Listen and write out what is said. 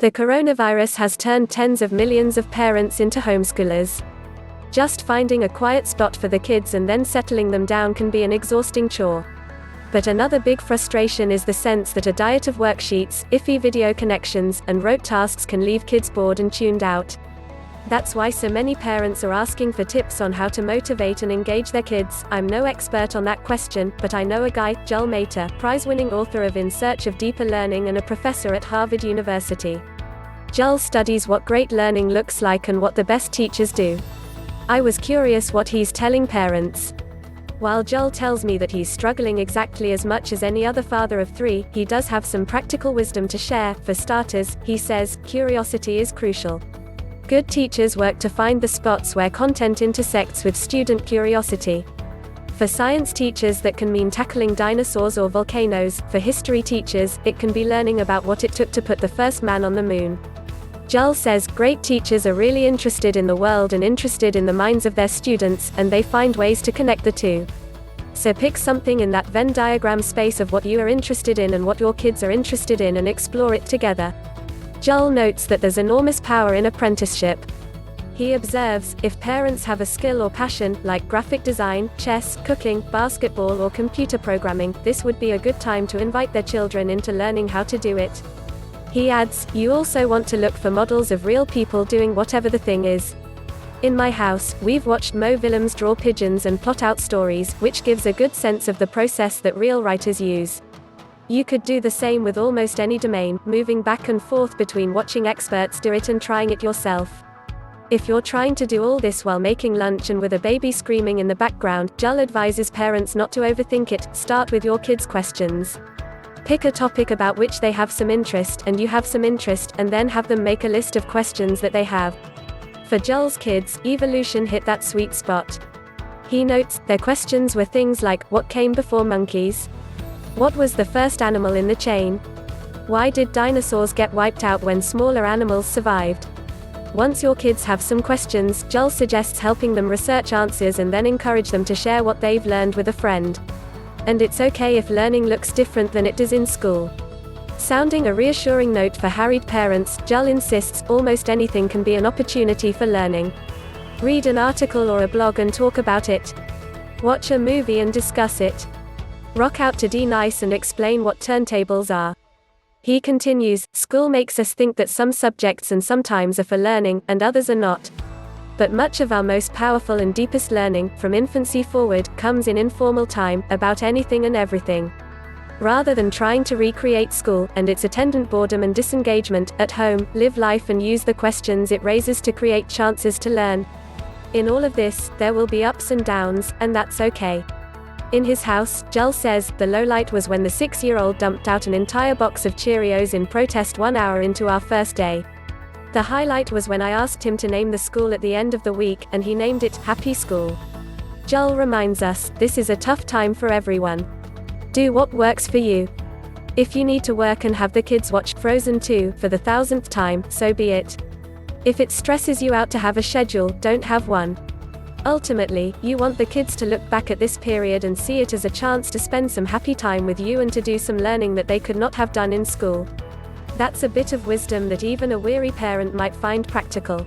The coronavirus has turned tens of millions of parents into homeschoolers. Just finding a quiet spot for the kids and then settling them down can be an exhausting chore. But another big frustration is the sense that a diet of worksheets, iffy video connections, and rote tasks can leave kids bored and tuned out. That's why so many parents are asking for tips on how to motivate and engage their kids. I'm no expert on that question, but I know a guy, Joel Mater, prize-winning author of In Search of Deeper Learning and a professor at Harvard University. Joel studies what great learning looks like and what the best teachers do. I was curious what he's telling parents. While Joel tells me that he's struggling exactly as much as any other father of three, he does have some practical wisdom to share. For starters, he says, curiosity is crucial. Good teachers work to find the spots where content intersects with student curiosity. For science teachers, that can mean tackling dinosaurs or volcanoes. For history teachers, it can be learning about what it took to put the first man on the moon. Joel says, great teachers are really interested in the world and interested in the minds of their students, and they find ways to connect the two. So pick something in that Venn diagram space of what you are interested in and what your kids are interested in and explore it together. Joel notes that there's enormous power in apprenticeship. He observes, if parents have a skill or passion, like graphic design, chess, cooking, basketball or computer programming, this would be a good time to invite their children into learning how to do it. He adds, you also want to look for models of real people doing whatever the thing is. In my house, we've watched Mo Willems draw pigeons and plot out stories, which gives a good sense of the process that real writers use. You could do the same with almost any domain, moving back and forth between watching experts do it and trying it yourself. If you're trying to do all this while making lunch and with a baby screaming in the background, Joel advises parents not to overthink it. Start with your kids' questions. Pick a topic about which they have some interest, and you have some interest, and then have them make a list of questions that they have. For Joel's kids, evolution hit that sweet spot. He notes, their questions were things like, what came before monkeys? What was the first animal in the chain? Why did dinosaurs get wiped out when smaller animals survived? Once your kids have some questions, Joel suggests helping them research answers and then encourage them to share what they've learned with a friend. And it's okay if learning looks different than it does in school. Sounding a reassuring note for harried parents, Joel insists, almost anything can be an opportunity for learning. Read an article or a blog and talk about it. Watch a movie and discuss it. Rock out to D-Nice and explain what turntables are. He continues, school makes us think that some subjects and sometimes are for learning, and others are not. But much of our most powerful and deepest learning, from infancy forward, comes in informal time, about anything and everything. Rather than trying to recreate school, and its attendant boredom and disengagement, at home, live life and use the questions it raises to create chances to learn. In all of this, there will be ups and downs, and that's okay. In his house, Joel says, the lowlight was when the 6-year-old dumped out an entire box of Cheerios in protest 1 hour into our first day. The highlight was when I asked him to name the school at the end of the week, and he named it Happy School. Joel reminds us, this is a tough time for everyone. Do what works for you. If you need to work and have the kids watch Frozen 2 for the 1000th time, so be it. If it stresses you out to have a schedule, don't have one. Ultimately, you want the kids to look back at this period and see it as a chance to spend some happy time with you and to do some learning that they could not have done in school. That's a bit of wisdom that even a weary parent might find practical.